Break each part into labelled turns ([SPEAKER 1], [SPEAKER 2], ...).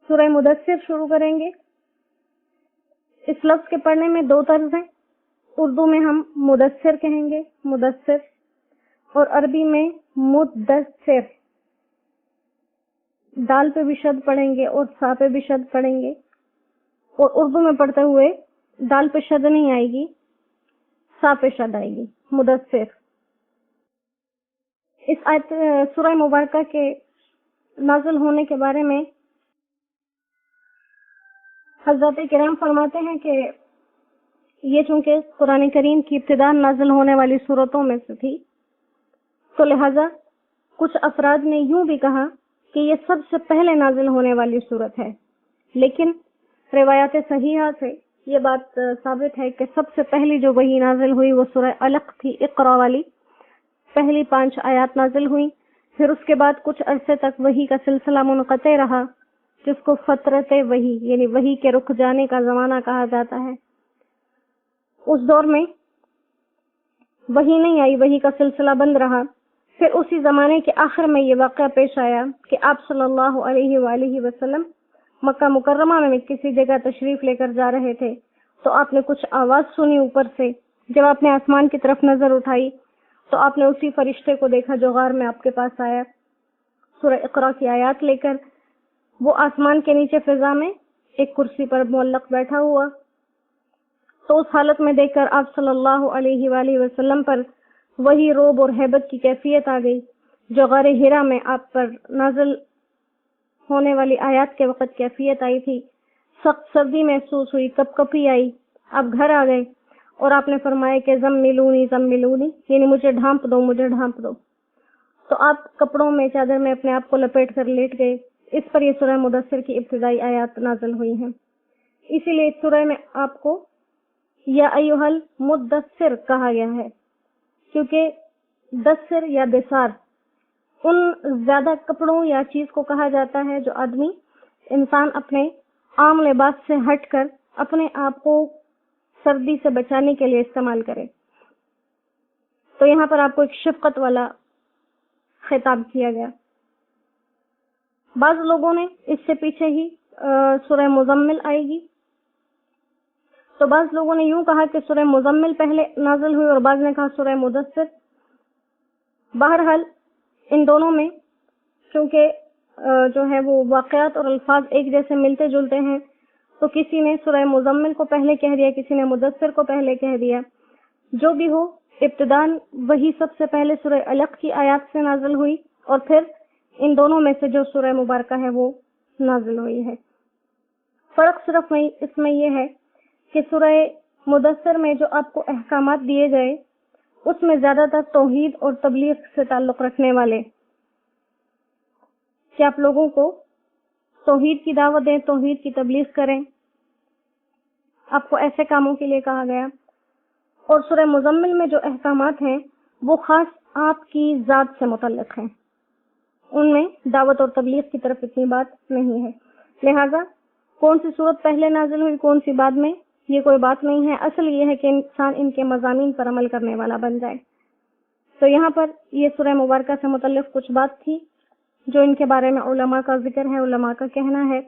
[SPEAKER 1] سورہ مدثر شروع کریں گے۔ اس لفظ کے پڑھنے میں دو طرز ہیں، اردو میں ہم مدثر کہیں گے، مدثر، اور عربی میں مدثر، دال پہ بھی شد پڑھیں گے اور سا پہ بھی شد پڑھیں گے، اور اردو میں پڑھتے ہوئے دال پہ شد نہیں آئے گی، سا پہ شد آئے گی، مدثر۔ اس آیت سورہ مبارکہ کے نازل ہونے کے بارے میں حضرات کرام فرماتے ہیں کہ یہ چونکہ قرآن کریم کی ابتدا نازل ہونے والی صورتوں میں سے تھی، تو لہذا کچھ افراد نے یوں بھی کہا کہ یہ سب سے پہلے نازل ہونے والی صورت ہے، لیکن روایات صحیحہ سے یہ بات ثابت ہے کہ سب سے پہلی جو وحی نازل ہوئی وہ سورہ علق تھی، اقرا والی، پہلی 5 آیات نازل ہوئی۔ پھر اس کے بعد کچھ عرصے تک وحی کا سلسلہ منقطع رہا، جس کو فترت وحی یعنی وحی کے رک جانے کا زمانہ کہا جاتا ہے۔ اس دور میں وحی نہیں آئی، وحی کا سلسلہ بند رہا۔ پھر اسی زمانے کے آخر میں یہ واقعہ پیش آیا کہ آپ صلی اللہ علیہ وآلہ وسلم مکہ مکرمہ میں کسی جگہ تشریف لے کر جا رہے تھے، تو آپ نے کچھ آواز سنی اوپر سے۔ جب آپ نے آسمان کی طرف نظر اٹھائی تو آپ نے اسی فرشتے کو دیکھا جو غار میں آپ کے پاس آیا سورہ اقرا کی آیات لے کر۔ وہ آسمان کے نیچے فضا میں ایک کرسی پر معلق بیٹھا ہوا، تو اس حالت میں دیکھ کر آپ صلی اللہ علیہ وآلہ وسلم پر وہی روب اور ہیبت کی کیفیت آ گئی جو غار ہرا میں آپ پر نازل ہونے والی آیات کے وقت کیفیت آئی تھی۔ سخت سردی محسوس ہوئی، کپ کپی آئی، آپ گھر آ گئے اور آپ نے فرمایا کہ زملونی زملونی، یعنی مجھے ڈھانپ دو، مجھے ڈھانپ دو۔ تو آپ کپڑوں میں، چادر میں اپنے آپ کو لپیٹ کر لیٹ گئے۔ اس پر یہ سورہ مدثر کی ابتدائی آیات نازل ہوئی ہیں۔ اسی لیے اس سورہ میں آپ کو یا ایھا المدثر کہا گیا ہے، کیونکہ دثر یا دثار ان زیادہ کپڑوں یا چیز کو کہا جاتا ہے جو آدمی انسان اپنے عام لباس سے ہٹ کر اپنے آپ کو سردی سے بچانے کے لیے استعمال کرے۔ تو یہاں پر آپ کو ایک شفقت والا خطاب کیا گیا۔ بعض لوگوں نے اس سے پیچھے ہی سورہ مزمل آئے گی، تو بعض لوگوں نے یوں کہا کہ سورہ مزمل پہلے نازل ہوئی اور بعض نے کہا سورہ مدثر۔ بہرحال ان دونوں میں چونکہ جو ہے وہ واقعات اور الفاظ ایک جیسے ملتے جلتے ہیں، تو کسی نے سورہ مزمل کو پہلے کہہ دیا، کسی نے مدثر کو پہلے کہہ دیا۔ جو بھی ہو، ابتداً وہی سب سے پہلے سورہ علق کی آیات سے نازل ہوئی اور پھر ان دونوں میں سے جو سورہ مبارکہ ہے وہ نازل ہوئی ہے۔ فرق صرف اس میں یہ ہے کہ سورہ مدثر میں جو آپ کو احکامات دیے گئے اس میں زیادہ تر توحید اور تبلیغ سے تعلق رکھنے والے، کہ آپ لوگوں کو توحید کی دعوت دیں، توحید کی تبلیغ کریں، آپ کو ایسے کاموں کے لیے کہا گیا۔ اور سورہ مزمل میں جو احکامات ہیں وہ خاص آپ کی ذات سے متعلق ہیں، ان میں دعوت اور تبلیغ کی طرف اتنی بات نہیں ہے۔ لہذا کون سی صورت پہلے نازل ہوئی، کون سی بعد میں، یہ کوئی بات نہیں ہے۔ اصل یہ ہے کہ انسان ان کے مضامین پر عمل کرنے والا بن جائے۔ تو یہاں پر یہ سورہ مبارکہ سے متعلق کچھ بات تھی جو ان کے بارے میں علماء کا ذکر ہے، علماء کا کہنا ہے۔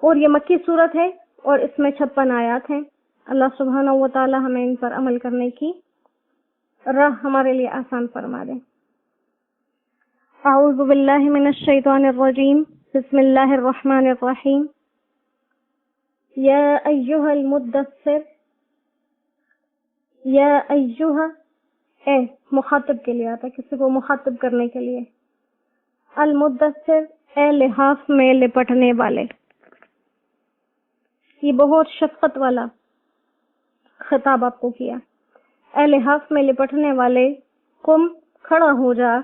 [SPEAKER 1] اور یہ مکی صورت ہے اور اس میں 56 آیات ہیں۔ اللہ سبحانہ و تعالی ہمیں ان پر عمل کرنے کی راہ ہمارے لیے آسان فرما دے۔ اعوذ باللہ من الشیطان الرجیم، بسم اللہ الرحمن الرحیم۔ یا ایھا المدثر، یا ایھا، اے مخاطب کے لیے آتا ہے، کسی کو مخاطب کرنے کے لیے۔ المدثر، اے لحاف میں لپٹنے والے۔ یہ بہت شفقت والا خطاب آپ کو کیا۔ اے لحاف میں لپٹنے والے، قم، کھڑا ہو جا،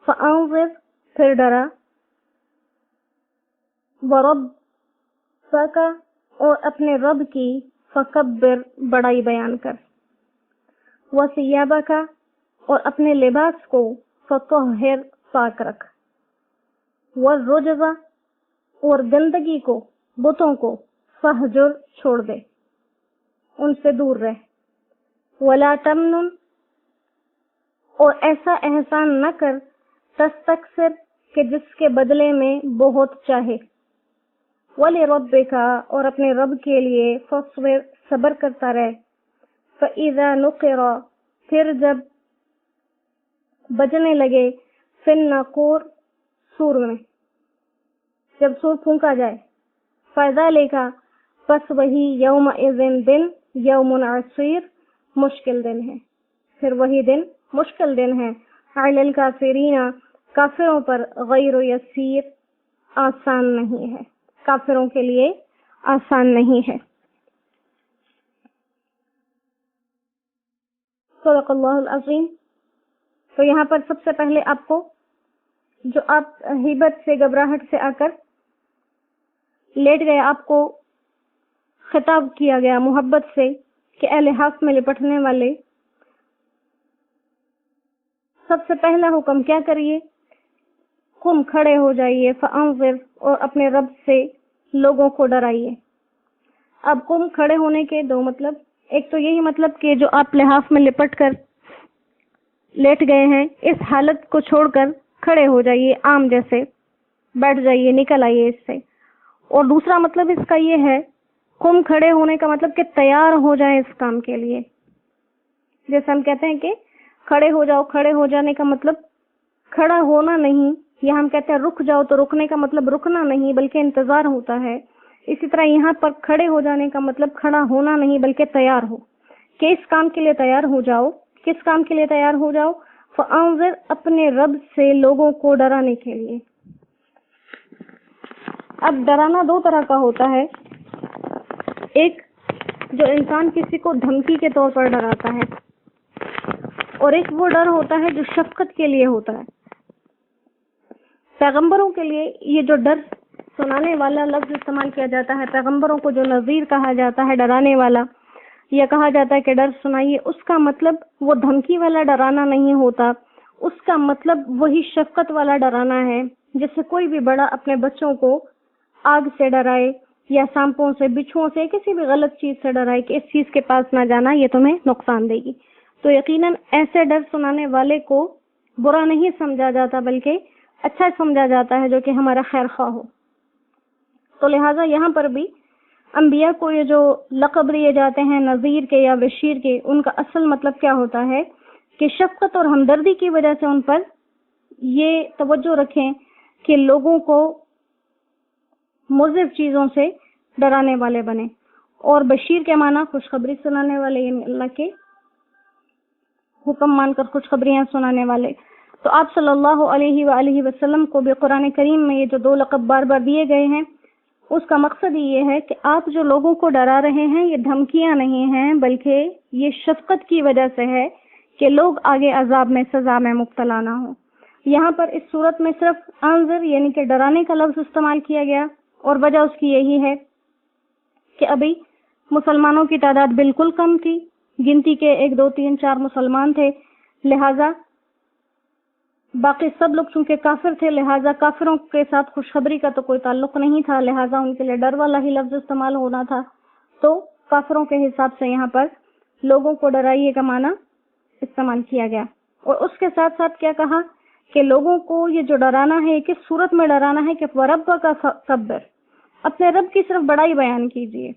[SPEAKER 1] فانذر، پھر ڈرا، وربک، اور اپنے رب کی، فکبر، بڑائی بیان کر، وثیابک، اور اپنے لباس کو، فطہر، پاک رکھ، والرجز، اور گندگی کو، بتوں کو، فہجر، چھوڑ دے، ان سے دور رہ، ولا تمنن، اور ایسا احسان نہ کر، تستکثر، کہ جس کے بدلے میں بہت چاہے، وَلِرَبِّكَ اور اپنے رب کے لیے فَاصْبِرْ صبر کرتا رہے. فَإِذَا نُقِرَ پھر جب بجنے لگے فِي النَّاقُورِ سور میں، جب سور پھونکا جائے. فَذَلِكَ پس وہی یومئذ دن یوم عسیر مشکل دن ہے، پھر وہی دن مشکل دن ہے. علی الکافرین کافروں پر غیر یسیر آسان نہیں ہے، کافروں کے لیے آسان نہیں ہے. صدق اللہ العظیم. تو یہاں پر سب سے پہلے آپ کو جو آپ ہیبت سے گھبراہٹ سے آ کر لیٹ گئے، آپ کو خطاب کیا گیا محبت سے کہ اے لحاظ میں لپٹنے والے، سب سے پہلا حکم کیا کریے؟ قم کھڑے ہو جائیے، فانذر اور اپنے رب سے لوگوں کو ڈرائیے. اب قم کھڑے ہونے کے دو مطلب، ایک تو یہی مطلب کہ جو آپ لحاف میں لپٹ کر لیٹ گئے ہیں اس حالت کو چھوڑ کر کھڑے ہو جائیے، عام جیسے بیٹھ جائیے، نکل آئیے اس سے. اور دوسرا مطلب اس کا یہ ہے، قم کھڑے ہونے کا مطلب کہ تیار ہو جائیں اس کام کے لیے. جیسے ہم کہتے ہیں کہ کھڑے ہو جاؤ، کھڑے ہو جانے کا مطلب کھڑا ہونا نہیں، یا ہم کہتے ہیں رک جاؤ، تو رکنے کا مطلب رکنا نہیں بلکہ انتظار ہوتا ہے. اسی طرح یہاں پر کھڑے ہو جانے کا مطلب کھڑا ہونا نہیں بلکہ تیار ہو، کہ اس کام کے لیے تیار ہو جاؤ. کس کام کے لیے تیار ہو جاؤ؟ فانذر اپنے رب سے لوگوں کو ڈرانے کے لیے. اب ڈرانا دو طرح کا ہوتا ہے، ایک جو انسان کسی کو دھمکی کے طور پر ڈراتا ہے، اور ایک وہ ڈر ہوتا ہے جو شفقت کے لیے ہوتا ہے. پیغمبروں کے لیے یہ جو ڈر سنانے والا لفظ استعمال کیا جاتا ہے، پیغمبروں کو جو نذیر کہا جاتا ہے، ڈرانے والا، یا کہا جاتا ہے کہ ڈر سنائیے، اس کا مطلب وہ دھمکی والا ڈرانا نہیں ہوتا، اس کا مطلب وہی شفقت والا ڈرانا ہے، جس سے کوئی بھی بڑا اپنے بچوں کو آگ سے ڈرائے یا سانپوں سے، بچھوؤں سے، کسی بھی غلط چیز سے ڈرائے کہ اس چیز کے پاس نہ جانا، یہ تمہیں نقصان دے گی. تو یقیناً ایسے ڈر سنانے والے کو برا نہیں سمجھا جاتا بلکہ اچھا سمجھا جاتا ہے، جو کہ ہمارا خیر خواہ ہو. تو لہٰذا یہاں پر بھی انبیاء کو یہ جو لقب دیے جاتے ہیں نذیر کے یا بشیر کے، ان کا اصل مطلب کیا ہوتا ہے کہ شفقت اور ہمدردی کی وجہ سے ان پر یہ توجہ رکھیں کہ لوگوں کو مضر چیزوں سے ڈرانے والے بنے. اور بشیر کے معنی خوشخبری سنانے والے، یعنی اللہ کے حکم مان کر خوشخبریاں سنانے والے. تو آپ صلی اللہ علیہ وآلہ وسلم کو بھی قرآن کریم میں یہ جو دو لقب بار بار دیے گئے ہیں، اس کا مقصد یہ ہے کہ آپ جو لوگوں کو ڈرا رہے ہیں یہ دھمکیاں نہیں ہیں، بلکہ یہ شفقت کی وجہ سے ہے کہ لوگ آگے عذاب میں، سزا میں مبتلا نہ ہوں. یہاں پر اس صورت میں صرف انذر یعنی کہ ڈرانے کا لفظ استعمال کیا گیا، اور وجہ اس کی یہی ہے کہ ابھی مسلمانوں کی تعداد بالکل کم تھی، گنتی کے 1 2 3 4 مسلمان تھے، لہٰذا باقی سب لوگ چونکہ کافر تھے، لہٰذا کافروں کے ساتھ خوشخبری کا تو کوئی تعلق نہیں تھا، لہٰذا ان کے لیے ڈر والا ہی لفظ استعمال ہونا تھا. تو کافروں کے حساب سے یہاں پر لوگوں کو ڈرائیے کا معنی استعمال کیا گیا. اور اس کے ساتھ ساتھ کیا کہا کہ لوگوں کو یہ جو ڈرانا ہے، کس صورت میں ڈرانا ہے کہ وَرَبَّكَ فَكَبِّرْ، اپنے رب کی صرف بڑائی بیان کیجیے،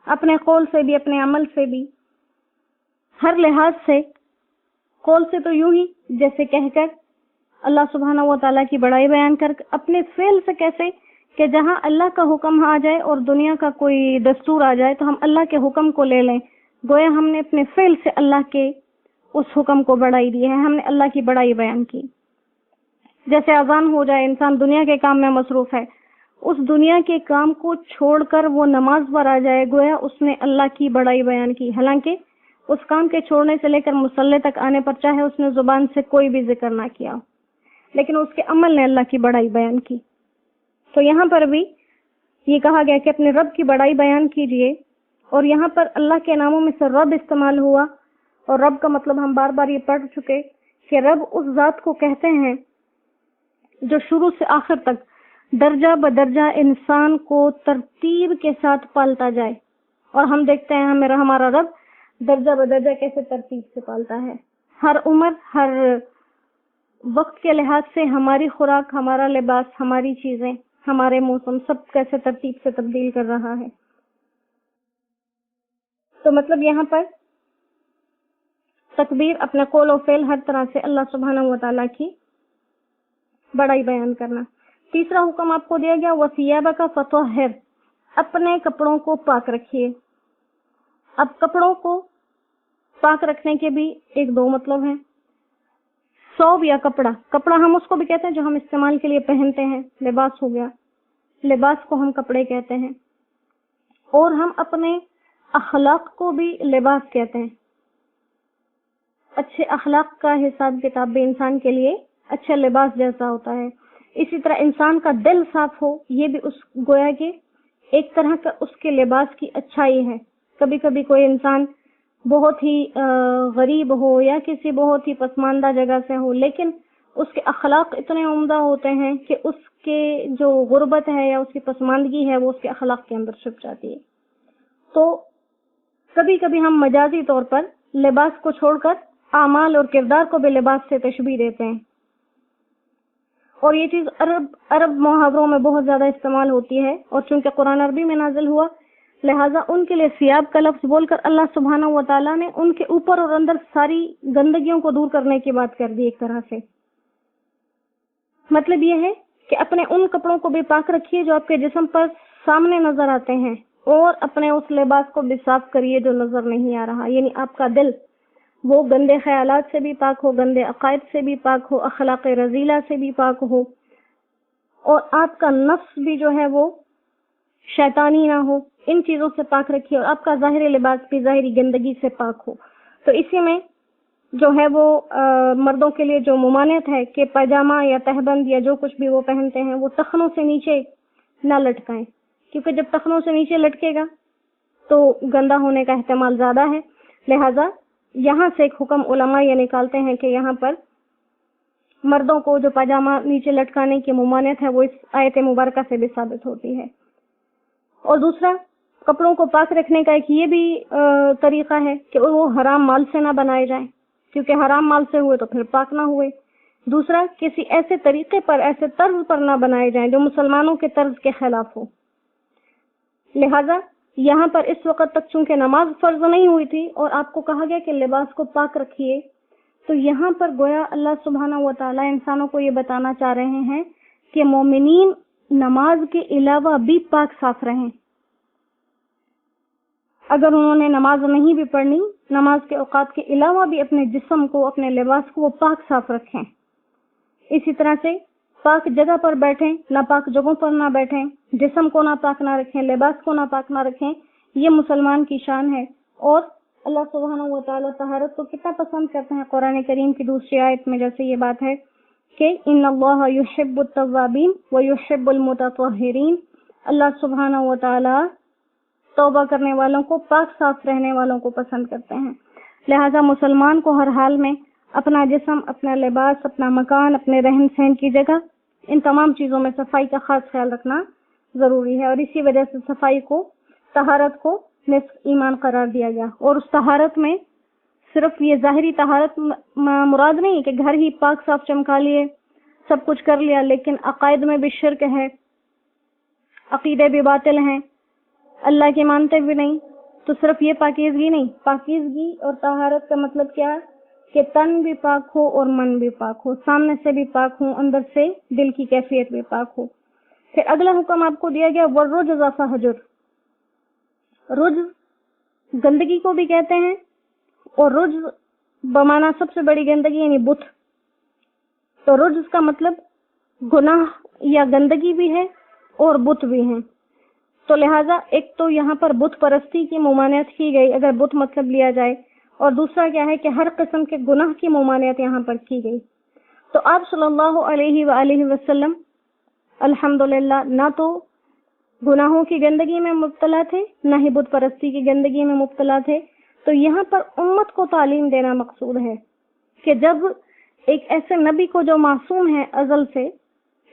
[SPEAKER 1] اپنے قول سے بھی، اپنے عمل سے بھی، ہر لحاظ سے. قول سے تو یوں ہی جیسے کہہ کر اللہ سبحانہ و تعالیٰ کی بڑائی بیان کر، اپنے فعل سے کیسے کہ جہاں اللہ کا حکم آ جائے اور دنیا کا کوئی دستور آ جائے تو ہم اللہ کے حکم کو لے لیں، گویا ہم نے اپنے فعل سے اللہ کے اس حکم کو بڑائی دی ہے، ہم نے اللہ کی بڑائی بیان کی. جیسے اذان ہو جائے، انسان دنیا کے کام میں مصروف ہے، اس دنیا کے کام کو چھوڑ کر وہ نماز پر آ جائے، گویا اس نے اللہ کی بڑائی بیان کی، حالانکہ اس کام کے چھوڑنے سے لے کر مصلی تک آنے پر چاہے اس نے زبان سے کوئی بھی ذکر نہ کیا، لیکن اس کے عمل نے اللہ کی بڑائی بیان کی. تو یہاں پر بھی یہ کہا گیا کہ اپنے رب کی بڑائی بیان کیجئے، اور یہاں پر اللہ کے ناموں میں سے رب استعمال ہوا، اور رب کا مطلب ہم بار بار یہ پڑھ چکے کہ رب اس ذات کو کہتے ہیں جو شروع سے آخر تک درجہ بدرجہ انسان کو ترتیب کے ساتھ پالتا جائے. اور ہم دیکھتے ہیں ہمارا رب درجہ بدرجہ کیسے ترتیب سے پالتا ہے، ہر عمر، ہر وقت کے لحاظ سے ہماری خوراک، ہمارا لباس، ہماری چیزیں، ہمارے موسم سب کیسے ترتیب سے تبدیل کر رہا ہے. تو مطلب یہاں پر تکبیر اپنے قول و فعل ہر طرح سے اللہ سبحانہ و تعالیٰ کی بڑائی بیان کرنا. تیسرا حکم آپ کو دیا گیا وَثِيَابَكَ فَطَهِّرْ، اپنے کپڑوں کو پاک رکھیے. اب کپڑوں کو پاک رکھنے کے بھی ایک دو مطلب ہیں. ثوب یا کپڑا، کپڑا ہم اس کو بھی کہتے ہیں جو ہم استعمال کے لیے پہنتے ہیں، لباس ہو گیا، لباس کو ہم کپڑے کہتے ہیں. اور ہم اپنے اخلاق کو بھی لباس کہتے ہیں. اچھے اخلاق کا حساب کتاب بھی انسان کے لیے اچھا لباس جیسا ہوتا ہے. اسی طرح انسان کا دل صاف ہو، یہ بھی اس گویا کہ ایک طرح کا اس کے لباس کی اچھائی ہے. کبھی کبھی کوئی انسان بہت ہی غریب ہو یا کسی بہت ہی پسماندہ جگہ سے ہو، لیکن اس کے اخلاق اتنے عمدہ ہوتے ہیں کہ اس کے جو غربت ہے یا اس کی پسماندگی ہے وہ اس کے اخلاق کے اندر چھپ جاتی ہے. تو کبھی کبھی ہم مجازی طور پر لباس کو چھوڑ کر اعمال اور کردار کو بھی لباس سے تشبیہ دیتے ہیں. اور یہ چیز عرب محاوروں میں بہت زیادہ استعمال ہوتی ہے، اور چونکہ قرآن عربی میں نازل ہوا لہٰذا ان کے لیے ثیاب کا لفظ بول کر اللہ سبحانہ و تعالیٰ نے ان کے اوپر اور اندر ساری گندگیوں کو دور کرنے کی بات کر دی. ایک طرح سے مطلب یہ ہے کہ اپنے ان کپڑوں کو بھی پاک رکھیے جو آپ کے جسم پر سامنے نظر آتے ہیں، اور اپنے اس لباس کو بھی صاف کریے جو نظر نہیں آ رہا. یعنی آپ کا دل وہ گندے خیالات سے بھی پاک ہو، گندے عقائد سے بھی پاک ہو، اخلاق رذیلہ سے بھی پاک ہو، اور آپ کا نفس بھی جو ہے وہ شیطانی نہ ہو. ان چیزوں سے پاک رکھیے، اور آپ کا ظاہری لباس بھی ظاہری گندگی سے پاک ہو. تو اسی میں جو ہے وہ مردوں کے لیے جو ممانعت ہے کہ پاجامہ یا تہبند یا جو کچھ بھی وہ پہنتے ہیں وہ ٹخنوں سے نیچے نہ لٹکائیں، کیونکہ جب ٹخنوں سے نیچے لٹکے گا تو گندا ہونے کا احتمال زیادہ ہے. لہذا یہاں سے ایک حکم علماء یہ نکالتے ہیں کہ یہاں پر مردوں کو جو پاجامہ نیچے لٹکانے کی ممانعت ہے وہ اس آیت مبارکہ سے بھی ثابت ہوتی ہے. اور دوسرا، کپڑوں کو پاک رکھنے کا ایک یہ بھی طریقہ ہے کہ وہ حرام مال سے نہ بنائے جائیں، کیونکہ حرام مال سے ہوئے تو پھر پاک نہ ہوئے. دوسرا، کسی ایسے طریقے پر، ایسے طرز پر نہ بنائے جائیں جو مسلمانوں کے طرز کے خلاف ہو. لہذا یہاں پر اس وقت تک چونکہ نماز فرض نہیں ہوئی تھی اور آپ کو کہا گیا کہ لباس کو پاک رکھیے، تو یہاں پر گویا اللہ سبحانہ و تعالیٰ انسانوں کو یہ بتانا چاہ رہے ہیں کہ مومنین نماز کے علاوہ بھی پاک صاف رہیں. اگر انہوں نے نماز نہیں بھی پڑھنی، نماز کے اوقات کے علاوہ بھی اپنے جسم کو، اپنے لباس کو وہ پاک صاف رکھیں. اسی طرح سے پاک جگہ پر بیٹھیں، ناپاک جگہوں پر نہ بیٹھیں، جسم کو ناپاک نہ رکھیں، لباس کو ناپاک نہ رکھیں. یہ مسلمان کی شان ہے. اور اللہ سبحانہ و تعالیٰ طہارت کو کتنا پسند کرتے ہیں. قرآن کریم کی دوسری آیت میں جیسے یہ بات ہے کہ ان اللہ یحب التوابین ویحب المتطہرین، اللہ سبحانہ و تعالیٰ توبہ کرنے والوں کو، پاک صاف رہنے والوں کو پسند کرتے ہیں. لہذا مسلمان کو ہر حال میں اپنا جسم، اپنا لباس، اپنا مکان، اپنے رہن سہن کی جگہ، ان تمام چیزوں میں صفائی کا خاص خیال رکھنا ضروری ہے. اور اسی وجہ سے صفائی کو، طہارت کو نصف ایمان قرار دیا گیا. اور اس طہارت میں صرف یہ ظاہری طہارت مراد نہیں کہ گھر ہی پاک صاف چمکا لیے، سب کچھ کر لیا، لیکن عقائد میں بھی شرک ہے، عقیدے بھی باطل ہیں، اللہ کے مانتے بھی نہیں. تو صرف یہ پاکیزگی نہیں، پاکیزگی اور طہارت کا مطلب کیا ہے کہ تن بھی پاک ہو اور من بھی پاک ہو، سامنے سے بھی پاک ہو، اندر سے دل کی کیفیت بھی پاک ہو. پھر اگلا حکم آپ کو دیا گیا وَالرُّجْزَ فَاهْجُرْ. رجز گندگی کو بھی کہتے ہیں، اور رجز بمانا سب سے بڑی گندگی یعنی بت. تو رجز کا مطلب گناہ یا گندگی بھی ہے اور بت بھی ہیں. تو لہٰذا ایک تو یہاں پر بت پرستی کی ممانعت کی گئی اگر بت مطلب لیا جائے، اور دوسرا کیا ہے کہ ہر قسم کے گناہ کی ممانعت یہاں پر کی گئی. تو آپ صلی اللہ علیہ وآلہ وسلم الحمدللہ نہ تو گناہوں کی گندگی میں مبتلا تھے، نہ ہی بت پرستی کی گندگی میں مبتلا تھے. تو یہاں پر امت کو تعلیم دینا مقصود ہے کہ جب ایک ایسے نبی کو جو معصوم ہے ازل سے،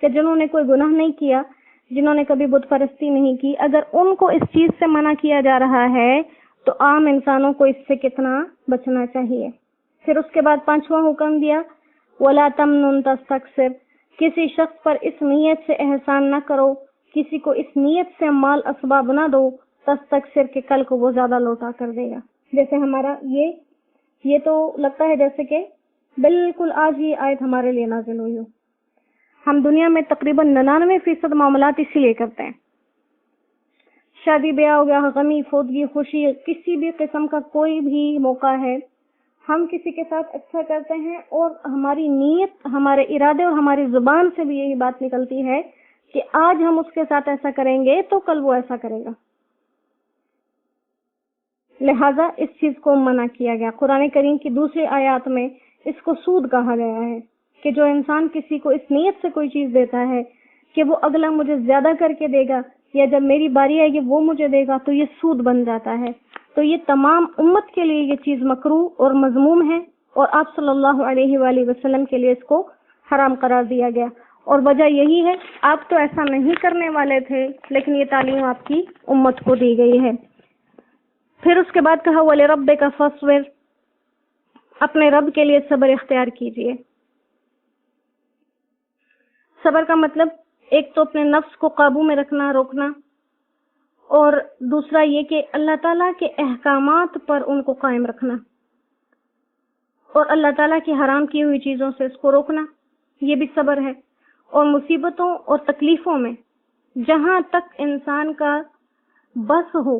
[SPEAKER 1] کہ جنہوں نے کوئی گناہ نہیں کیا، جنہوں نے کبھی بت پرستی نہیں کی، اگر ان کو اس چیز سے منع کیا جا رہا ہے تو عام انسانوں کو اس سے کتنا بچنا چاہیے. پھر اس کے بعد 5واں حکم دیا وَلَا تَمْنُنْ تَسْتَكْثِرْ، کسی شخص پر اس نیت سے احسان نہ کرو، کسی کو اس نیت سے مال اسباب نہ دو تستکثر کہ کل کو وہ زیادہ لوٹا کر دے گا. جیسے ہمارا یہ تو لگتا ہے جیسے کہ بالکل آج یہ آیت ہمارے لیے نازل ہوئی ہو. ہم دنیا میں تقریباً 99% معاملات اسی لیے کرتے ہیں. شادی بیاہ ہو گیا، غمی، فوتگی، خوشی، کسی بھی قسم کا کوئی بھی موقع ہے، ہم کسی کے ساتھ اچھا کرتے ہیں اور ہماری نیت، ہمارے ارادے اور ہماری زبان سے بھی یہی بات نکلتی ہے کہ آج ہم اس کے ساتھ ایسا کریں گے تو کل وہ ایسا کرے گا. لہذا اس چیز کو منع کیا گیا. قرآن کریم کی دوسری آیات میں اس کو سود کہا گیا ہے کہ جو انسان کسی کو اس نیت سے کوئی چیز دیتا ہے کہ وہ اگلا مجھے زیادہ کر کے دے گا یا جب میری باری آئے گی وہ مجھے دے گا، تو یہ سود بن جاتا ہے. تو یہ تمام امت کے لیے یہ چیز مکروہ اور مذموم ہے، اور آپ صلی اللہ علیہ وآلہ وسلم کے لیے اس کو حرام قرار دیا گیا. اور وجہ یہی ہے، آپ تو ایسا نہیں کرنے والے تھے لیکن یہ تعلیم آپ کی امت کو دی گئی ہے. پھر اس کے بعد کہا وَلِرَبِّكَ فَاصْبِرْ، اپنے رب کے لیے صبر اختیار کیجیے. صبر کا مطلب ایک تو اپنے نفس کو قابو میں رکھنا، روکنا، اور دوسرا یہ کہ اللہ تعالیٰ کے احکامات پر ان کو قائم رکھنا اور اللہ تعالیٰ کی حرام کی ہوئی چیزوں سے اس کو روکنا، یہ بھی صبر ہے. اور مصیبتوں اور تکلیفوں میں جہاں تک انسان کا بس ہو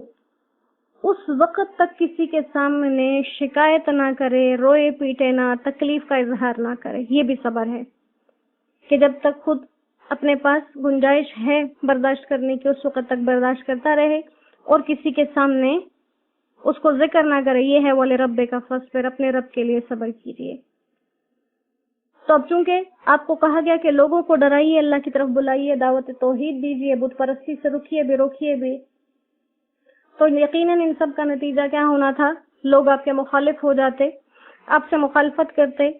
[SPEAKER 1] اس وقت تک کسی کے سامنے شکایت نہ کرے، روئے پیٹے نہ، تکلیف کا اظہار نہ کرے، یہ بھی صبر ہے. کہ جب تک خود اپنے پاس گنجائش ہے برداشت کرنے کی اس وقت تک برداشت کرتا رہے اور کسی کے سامنے اس کو ذکر نہ کرے. یہ ہے وَلِرَبِّكَ فَاصْبِرْ، اپنے رب کے لیے صبر کیجیے. تو اب چونکہ آپ کو کہا گیا کہ لوگوں کو ڈرائیے، اللہ کی طرف بلائیے، دعوت توحید دیجیے، بت پرستی سے رکیے بھی، روکیے بھی، تو یقیناً ان سب کا نتیجہ کیا ہونا تھا؟ لوگ آپ کے مخالف ہو جاتے، آپ سے مخالفت کرتے.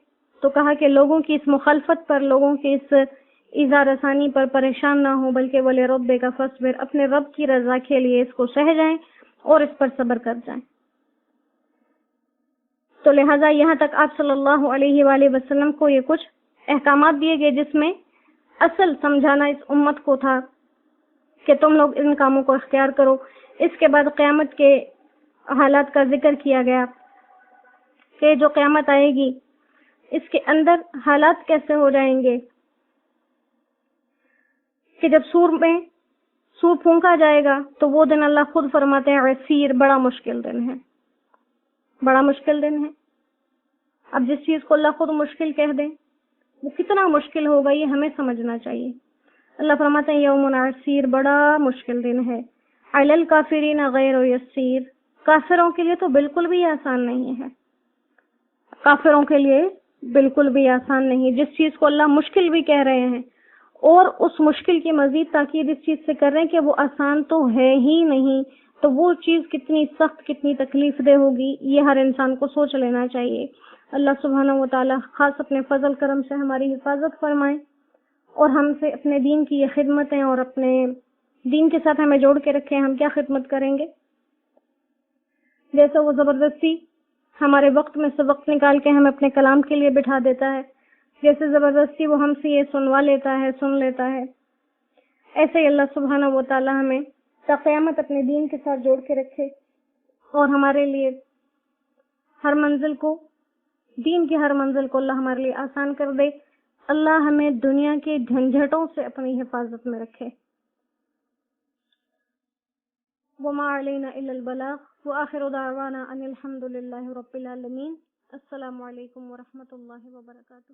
[SPEAKER 1] تو کہا کہ لوگوں کی اس مخالفت پر، لوگوں کی اس ایذا رسانی پر پریشان نہ ہو، بلکہ وَلِرَبِّكَ فَاصْبِرْ، اپنے رب کی رضا کے لیے اس کو سہ جائیں اور اس پر صبر کر جائیں. تو لہٰذا یہاں تک آپ صلی اللہ علیہ وآلہ وسلم کو یہ کچھ احکامات دیے گئے جس میں اصل سمجھانا اس امت کو تھا کہ تم لوگ ان کاموں کو اختیار کرو. اس کے بعد قیامت کے حالات کا ذکر کیا گیا کہ جو قیامت آئے گی اس کے اندر حالات کیسے ہو جائیں گے کہ جب سور پھونکا جائے گا تو وہ دن اللہ خود فرماتے ہیں عسیر، بڑا مشکل دن ہے، بڑا مشکل دن ہے. اب جس چیز کو اللہ خود مشکل کہہ دیں وہ کتنا مشکل ہوگا یہ ہمیں سمجھنا چاہیے. اللہ فرماتے ہیں یوم عسیر، بڑا مشکل دن ہے. علی الکافرین غیر یسیر، کافروں کے لیے تو بالکل بھی آسان نہیں ہے، کافروں کے لیے بالکل بھی آسان نہیں. جس چیز کو اللہ مشکل بھی کہہ رہے ہیں اور اس مشکل کی مزید تاکید اس چیز سے کر رہے ہیں کہ وہ آسان تو ہے ہی نہیں، تو وہ چیز کتنی سخت، کتنی تکلیف دہ ہوگی یہ ہر انسان کو سوچ لینا چاہیے. اللہ سبحانہ و تعالی خاص اپنے فضل کرم سے ہماری حفاظت فرمائے اور ہم سے اپنے دین کی یہ خدمتیں اور اپنے دین کے ساتھ ہمیں جوڑ کے رکھے. ہم کیا خدمت کریں گے؟ جیسے وہ زبردستی ہمارے وقت میں سے وقت نکال کے ہمیں اپنے کلام کے لیے بٹھا دیتا ہے، جیسے زبردستی وہ ہم سے یہ سنوا لیتا ہے، سن لیتا ہے، ایسے ہی اللہ سبحانہ و تعالی ہمیں تا قیامت اپنے دین کے ساتھ جوڑ کے رکھے اور ہمارے لیے ہر منزل کو، دین کی ہر منزل کو اللہ ہمارے لیے آسان کر دے. اللہ ہمیں دنیا کے جھنجھٹوں سے اپنی حفاظت میں رکھے. وما علینا الا البلاغ وآخر دعوانا ان الحمد للہ رب العالمین. السلام علیکم ورحمۃ اللہ وبرکاتہ.